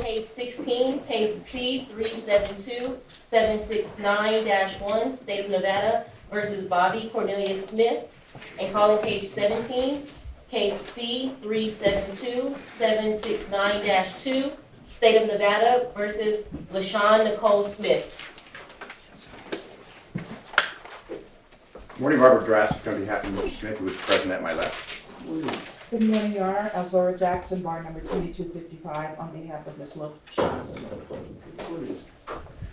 page 16, case C 372-769-1, State of Nevada versus Bobby Cornelius Smith. And calling page 17, case C 372-769-2, State of Nevada versus LaShawn Smith. Morning, Robert Draskovich on behalf of Mr. Smith, who is present at my left. Good morning, Your Honor. Alzora Jackson, bar number 2255, on behalf of Ms. LaShawn Smith.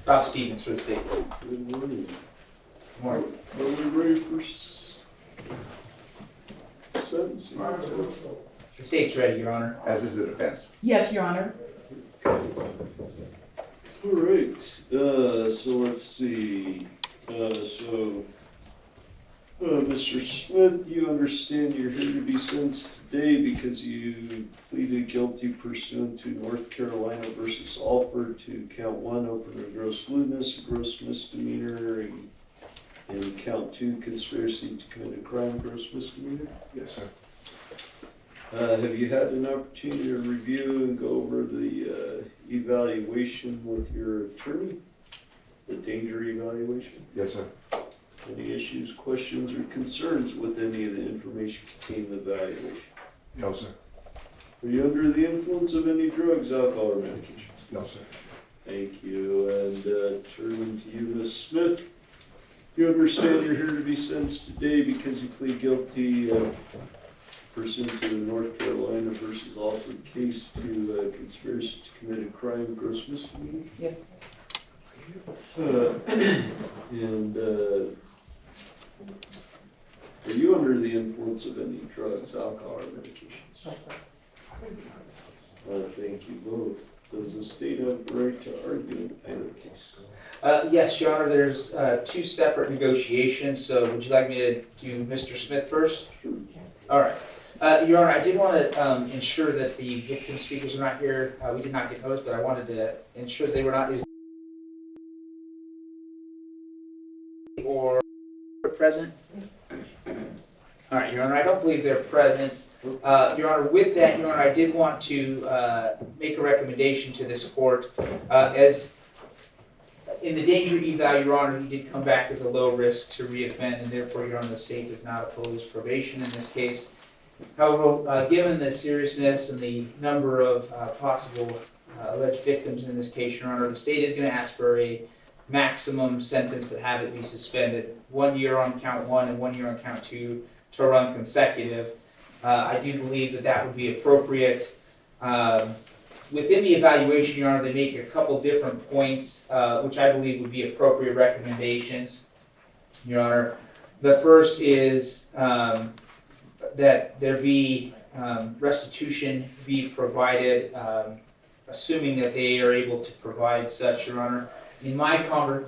Bob Stevens for the state. Good morning. Good morning. Are we ready for sentencing? The state's ready, Your Honor. As is the defense. Yes, Your Honor. All right, so let's see. Mr. Smith, you understand you're here to be sentenced today because you pleaded guilty pursuant to North Carolina versus Alford to count 1, open or gross lewdness, gross misdemeanor, and count 2, conspiracy to commit a crime, gross misdemeanor. Yes, sir. Have you had an opportunity to review and go over the evaluation with your attorney? The danger evaluation? Yes, sir. Any issues, questions, or concerns with any of the information contained in the evaluation? No, sir. Are you under the influence of any drugs, alcohol, or medication? No, sir. Thank you. And turning to you, Ms. Smith, you understand you're here to be sentenced today because you plead guilty pursuant to the North Carolina versus Alford case to conspiracy to commit a crime, gross misdemeanor? Yes. Are you under the influence of any drugs, alcohol, or medications? Yes, sir. Thank you both. Does the state have the right to argue in either case? Yes, Your Honor, there's 2 separate negotiations, so would you like me to do Mr. Smith first? Sure. All right. Your Honor, I did want to ensure that the victim speakers are not here. We did not get notice, but I wanted to ensure they were not or present. All right, Your Honor, I don't believe they're present. Your Honor, with that, Your Honor, I did want to make a recommendation to this court. As in the danger eval, Your Honor, he did come back as a low risk to reoffend, and therefore, Your Honor, the state does not oppose probation in this case. However, given the seriousness and the number of possible alleged victims in this case, Your Honor, the state is going to ask for a maximum sentence, but have it be suspended. 1 year on count 1 and 1 year on count 2 to run consecutive. I do believe that that would be appropriate. Within the evaluation, Your Honor, they make a couple different points, which I believe would be appropriate recommendations, Your Honor. The first is that there be restitution be provided, assuming that they are able to provide such, Your Honor. In my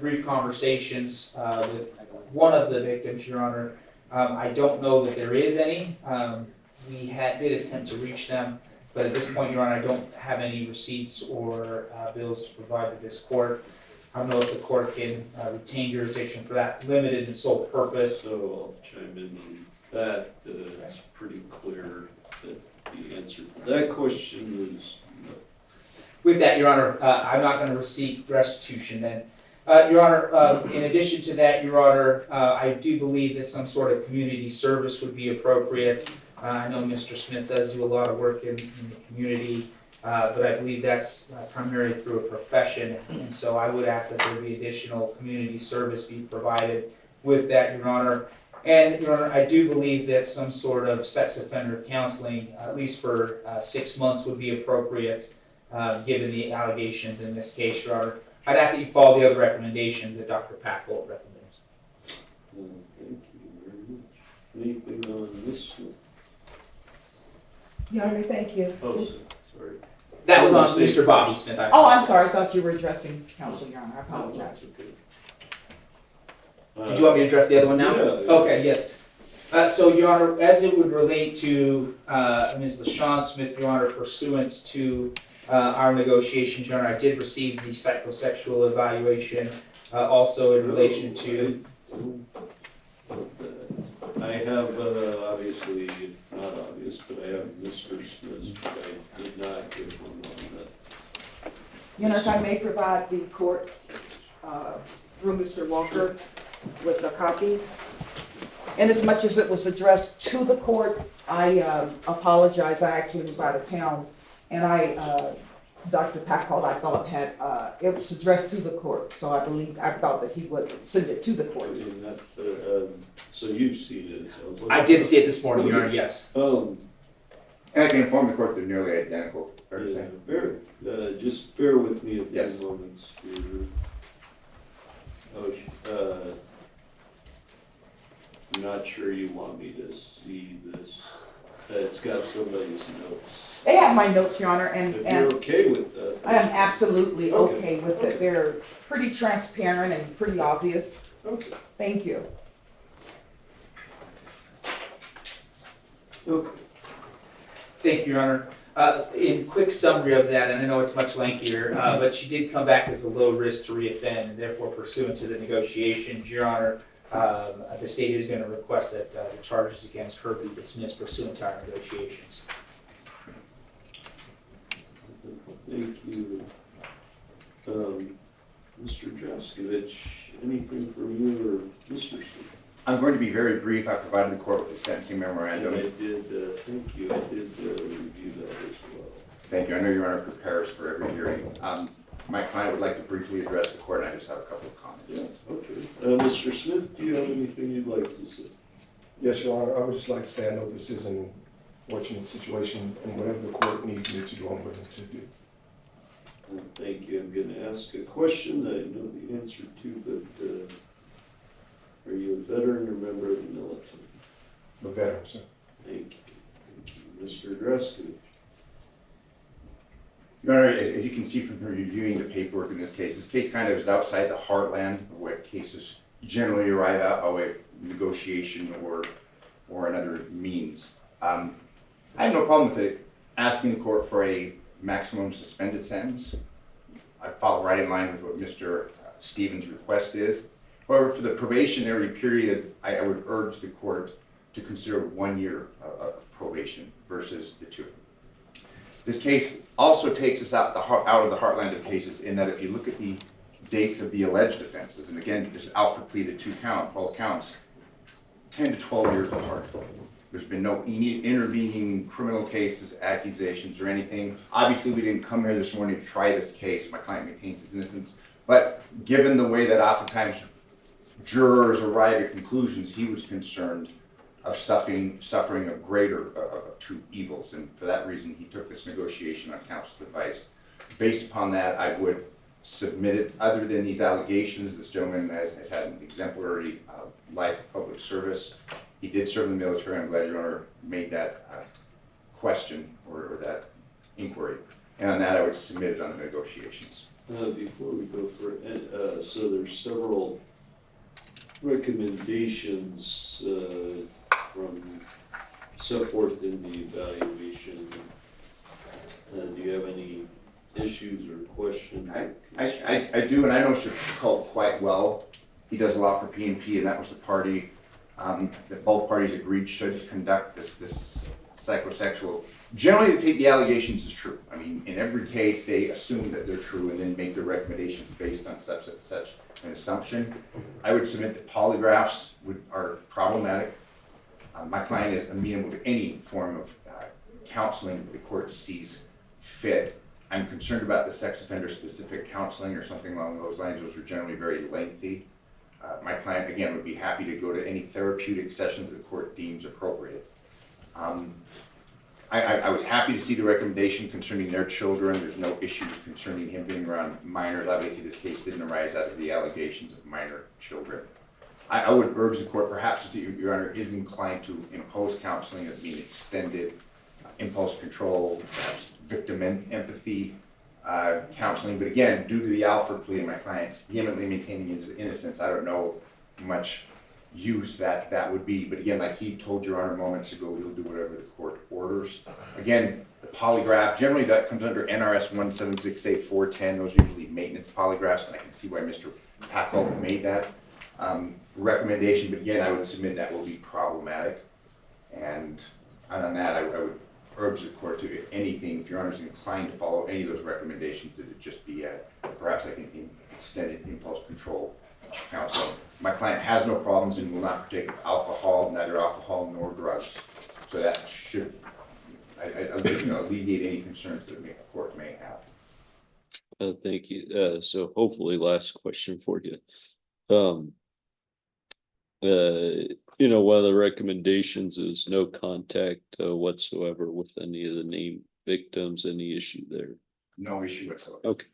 brief conversations with one of the victims, Your Honor, I don't know that there is any. We did attempt to reach them, but at this point, Your Honor, I don't have any receipts or bills to provide to this court. I don't know if the court can retain jurisdiction for that limited and sole purpose. So I'll chime in on that. It's pretty clear that the answer to that question is no. With that, Your Honor, I'm not going to receive restitution then. Your Honor, in addition to that, Your Honor, I do believe that some sort of community service would be appropriate. I know Mr. Smith does do a lot of work in the community, but I believe that's primarily through a profession, and so I would ask that there be additional community service be provided with that, Your Honor. And, Your Honor, I do believe that some sort of sex offender counseling, at least for 6 months, would be appropriate, given the allegations in this case, Your Honor. I'd ask that you follow the other recommendations that Dr. Packle recommends. Thank you very much. Anything on this one? Your Honor, thank you. Oh, sorry. That was on Mr. Bobby Smith. Oh, I'm sorry. I thought you were addressing counsel, Your Honor. I apologize. Did you want me to address the other one now? Yeah. Okay, yes. So, Your Honor, as it would relate to Ms. LaShawn Smith, Your Honor, pursuant to our negotiations, Your Honor, I did receive the psychosexual evaluation, also in relation to... I have, obviously, not obvious, but I have Mr. Smith, but I did not give one on that Your Honor, if I may provide the court, through Mr. Walker, with a copy. And as much as it was addressed to the court, I apologize, I actually was out of town. And Dr. Packard, I thought had, it was addressed to the court, so I thought that he would send it to the court. So you've seen it, it sounds like. I did see it this morning, Your Honor, yes. And I can inform the court they're nearly identical. Fair to say. Just bear with me a Yes. few moments here. I'm not sure you want me to see this. It's got somebody's notes. They have my notes, Your Honor, If you're and okay with that. I am absolutely Okay. okay with it. They're pretty transparent and pretty obvious. Okay. Thank you. Okay. Thank you, Your Honor. In quick summary of that, and I know it's much lengthier, but she did come back as a low risk to reoffend, and therefore pursuant to the negotiations, Your Honor, the state is going to request that the charges against her be dismissed pursuant to our negotiations. Thank you. Mr. Draskovich, anything from you or Mr. Smith? I'm going to be very brief. I provided the court with the sentencing And I memorandum. did, thank you, I did review that as well. Thank you. I know Your Honor prepares for every hearing. My client would like to briefly address the court, and I just have a couple of comments. Yeah, okay. Mr. Smith, do you have anything you'd like to say? Yes, Your Honor, I would just like to say I know this is an unfortunate situation, and whatever the court needs me to do, I'm willing to do. Thank you. I'm going to ask a question that I know the answer to, but are you a veteran or member of the military? The veteran, sir. Thank you. Thank you. Mr. Draskovich. Your Honor, as you can see from reviewing the paperwork in this case kind of is outside the heartland of what cases generally arrive at by way of negotiation or another means. I have no problem with it, asking the court for a maximum suspended sentence. I follow right in line with what Mr. Stevens' request is. However, for the probationary period, I would urge the court to consider 1 year of probation versus the 2. This case also takes us out of the heartland of cases in that if you look at the dates of the alleged offenses, and again, this Alfred pleaded 2 counts, 10 to 12 years apart. There's been no intervening criminal cases, accusations, or anything. Obviously, we didn't come here this morning to try this case. My client maintains his innocence. But given the way that oftentimes jurors arrive at conclusions, he was concerned of suffering a greater of 2 evils. And for that reason, he took this negotiation on counsel's advice. Based upon that, I would submit it. Other than these allegations, this gentleman has had an exemplary life of public service. He did serve in the military. I'm glad Your Honor made that question or that inquiry. And on that, I would submit it on the negotiations. Before we go for it, so there's several recommendations from set forth in the evaluation. Do you have any issues or questions? I do, and I know Mr. Culp quite well. He does a lot for PNP, and that was the party that both parties agreed should conduct this psychosexual. Generally, they take the allegations as true. I mean, in every case, they assume that they're true and then make their recommendations based on such an assumption. I would submit that polygraphs are problematic. My client is amenable to any form of counseling that the court sees fit. I'm concerned about the sex offender specific counseling or something along those lines. Those are generally very lengthy. My client, again, would be happy to go to any therapeutic sessions the court deems appropriate. I was happy to see the recommendation concerning their children. There's no issues concerning him being around minors. Obviously, this case didn't arise out of the allegations of minor children. I would urge the court, perhaps if Your Honor is inclined to impose counseling as being extended, impulse control, perhaps victim empathy counseling. But again, due to the Alford plea and my client vehemently maintaining his innocence, I don't know much use that would be. But again, like he told Your Honor moments ago, he'll do whatever the court orders. Again, the polygraph, generally that comes under NRS 1768410. Those are usually maintenance polygraphs, and I can see why Mr. Packle made that recommendation. But again, I would submit that will be problematic. And on that, I would urge the court to, if anything, if your Honor is inclined to follow any of those recommendations, it would just be perhaps like an extended impulse control counsel. My client has no problems and will not partake of alcohol, neither alcohol nor drugs. So that should alleviate any concerns that the court may have. Thank you. So hopefully last question for you. One of the recommendations is no contact whatsoever with any of the named victims. Any issue there? No issue whatsoever. Okay.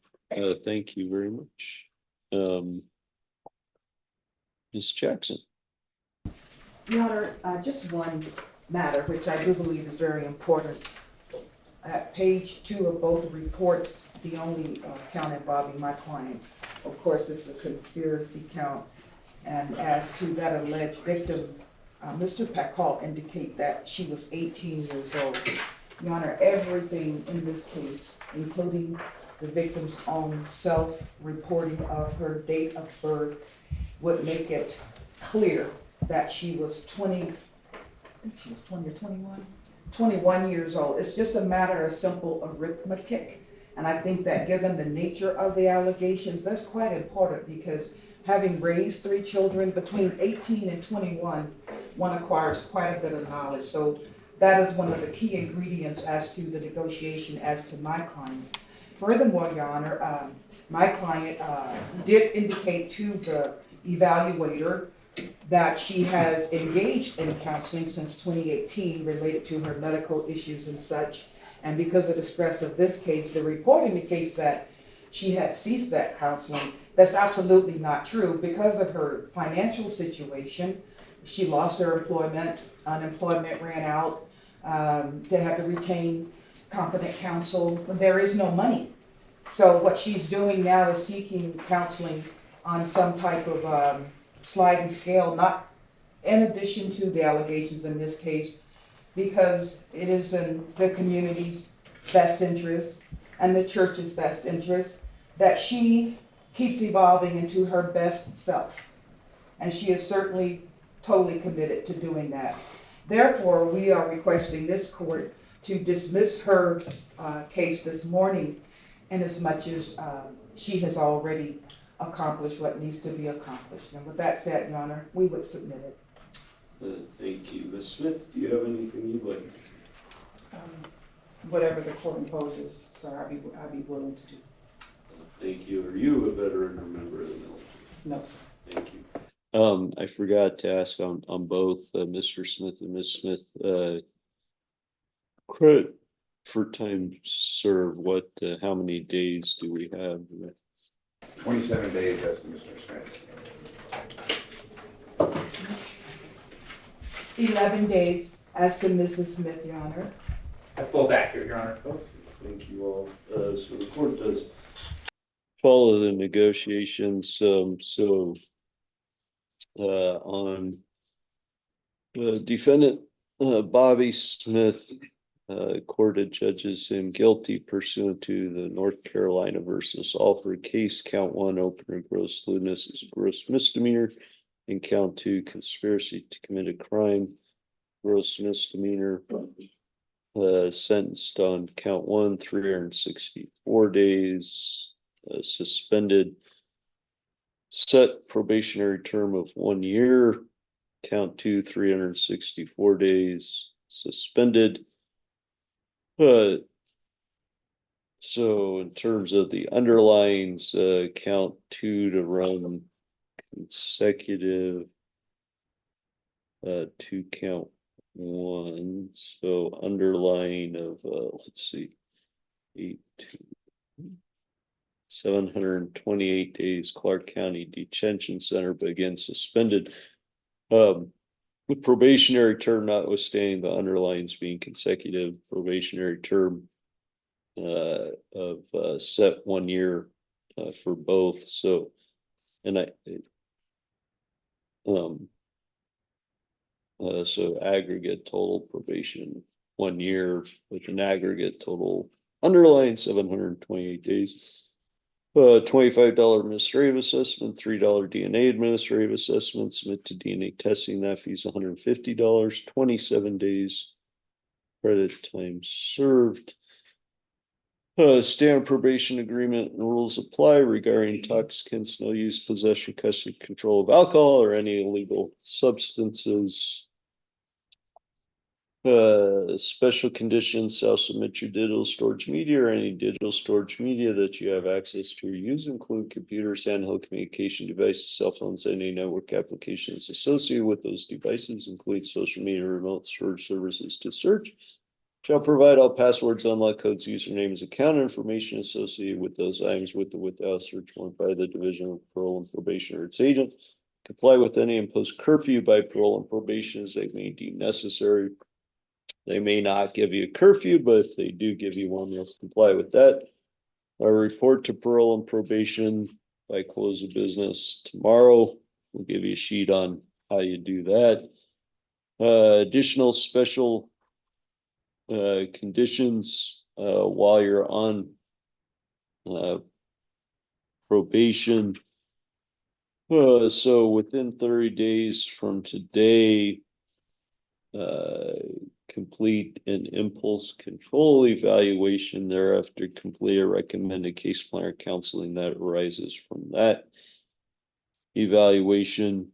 Thank you very much. Ms. Jackson. Your Honor, just one matter, which I do believe is very important. At page 2 of both reports, the only count involving my client, of course, is the conspiracy count. And as to that alleged victim, Mr. Pacall indicate that she was 18 years old. Your Honor, everything in this case, including the victim's own self-reporting of her date of birth, would make it clear that she was 20, I think she was 20 or 21? 21 years old. It's just a matter of simple arithmetic. And I think that given the nature of the allegations, that's quite important, because having raised 3 children between 18 and 21, one acquires quite a bit of knowledge. So that is one of the key ingredients as to the negotiation as to my client. Furthermore, Your Honor, my client did indicate to the evaluator that she has engaged in counseling since 2018 related to her medical issues and such. And because of the stress of this case, the report indicates that she had ceased that counseling. That's absolutely not true. Because of her financial situation, she lost her employment, unemployment ran out, they had to retain competent counsel. There is no money. So what she's doing now is seeking counseling on some type of sliding scale, not in addition to the allegations in this case, because it is in the community's best interest and the church's best interest that she keeps evolving into her best self. And she is certainly totally committed to doing that. Therefore, we are requesting this court to dismiss her case this morning, in as much as she has already accomplished what needs to be accomplished. And with that said, Your Honor, we would submit it. Thank you. Ms. Smith, do you have anything you'd like? Whatever the court imposes, sir, I'd be willing to do. Thank you. Are you a veteran or member of the military? No, sir. Thank you. I forgot to ask on both Mr. Smith and Ms. Smith, credit for time served, how many days do we have? 27 days, as to Mr. Smith. 11 days as to Mrs. Smith, Your Honor. That's both accurate, Your Honor. Thank you all. So the court does Follow the negotiations, on defendant Bobby Smith, court judges him guilty pursuant to the North Carolina versus Alford case. Count 1, open and gross lewdness is a gross misdemeanor, and count 2, conspiracy to commit a crime, gross misdemeanor. Sentenced on count 1, 364 days, suspended, set probationary term of 1 year, count 2, 364 days, suspended. So in terms of the underlines, count 2 to run consecutive to count 1. So underlying of let's see, 728 days Clark County Detention Center, but again suspended. With probationary term notwithstanding, the underlines being consecutive, probationary term of set 1 year for both. So, and so aggregate total probation 1 year with an aggregate total underlying 728 days. $25 administrative assessment, $3 DNA administrative assessment, submit to DNA testing. That fee's $150, 27 days credit time served. Standard probation agreement and rules apply regarding intoxicants, no use, possession, custody, control of alcohol or any illegal substances. Special conditions, shall submit your digital storage media or any digital storage media that you have access to or use, include computers, handheld communication devices, cell phones, any network applications associated with those devices, include social media, remote storage services to search. Shall provide all passwords, unlock codes, usernames, account information associated with those items with or without search warrant by the Division of Parole and Probation or its agent. Comply with any imposed curfew by parole and probation as they may deem necessary. They may not give you a curfew, but if they do give you one, you'll comply with that. Report to parole and probation by close of business tomorrow. We'll give you a sheet on how you do that. Additional special conditions while you're on probation. So within 30 days from today, complete an impulse control evaluation. Thereafter, complete a recommended case plan or counseling that arises from that evaluation.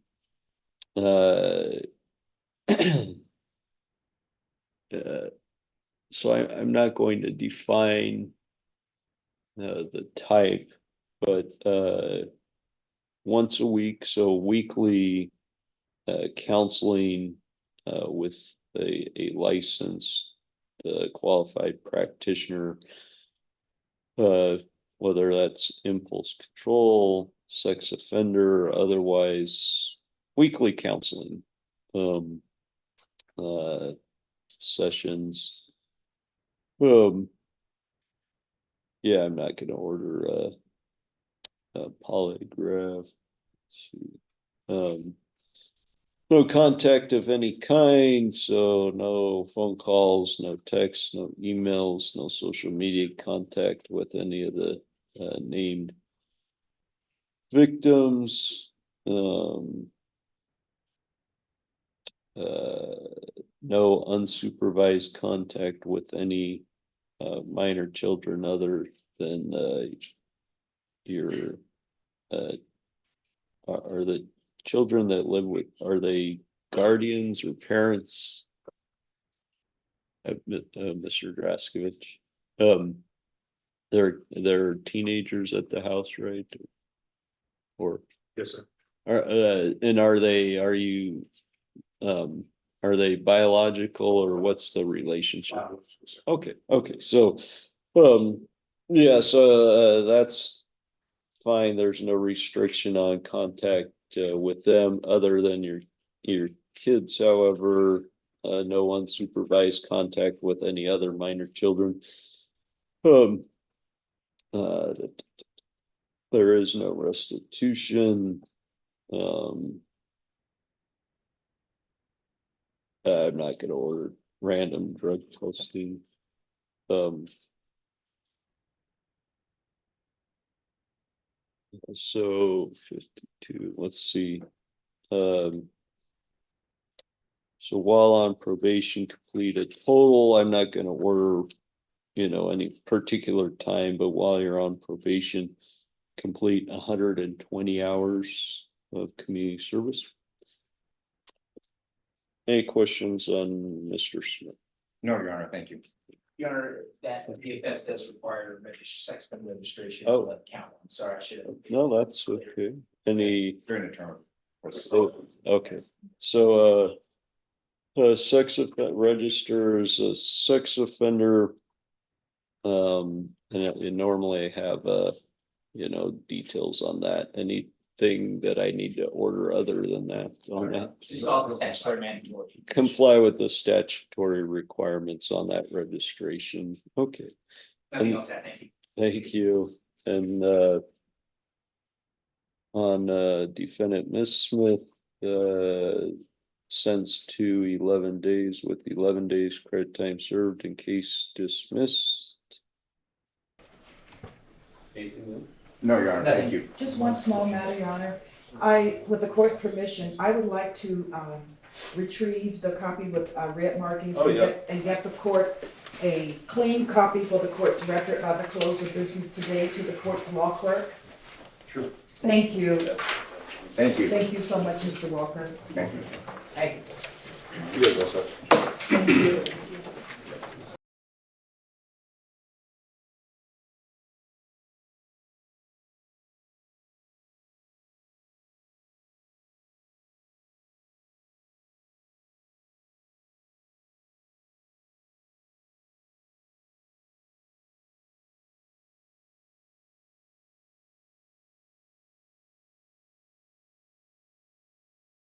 So I'm not going to define the type, but once a week, so weekly counseling with a licensed qualified practitioner, whether that's impulse control, sex offender, or otherwise, weekly counseling sessions. Yeah, I'm not going to order a polygraph. Let's see. No contact of any kind, so no phone calls, no texts, no emails, no social media contact with any of the named victims. No unsupervised contact with any minor children other than your are the children that live with, are they guardians or parents? Mr. Draskovich, they're teenagers at the house, right? Or Yes, sir. Are they biological or what's the relationship? Okay, so yeah, so that's fine. There's no restriction on contact with them other than your kids. However, no unsupervised contact with any other minor children. There is no restitution. I'm not going to order random drug testing. So 52, let's see. So while on probation, complete a total, I'm not going to order, any particular time, but while you're on probation, complete 120 hours of community service. Any questions on Mr. Smith? No, Your Honor, thank you. Your Honor, that the offense does require sex offender registration. Oh. Count. I'm sorry, I should have. No, that's okay. Any? During the term. Okay, so sex offender registers a sex offender. And normally I have details on that. Anything that I need to order other than that on that? It's all statutory mandatory. Comply with the statutory requirements on that registration. Okay. Nothing else, thank you. Thank you. And on defendant Ms. Smith, sentenced to 11 days with 11 days credit time served in case dismissed. No, Your Honor, thank you. Just one small matter, Your Honor. With the court's permission, I would like to retrieve the copy with red markings? Oh, yeah. And get the court a clean copy for the court's record by the close of business today to the court's law clerk? Sure. Thank you. Thank you. Thank you so much, Mr. Walker. Thank you. Thank you. You guys all set? Thank you.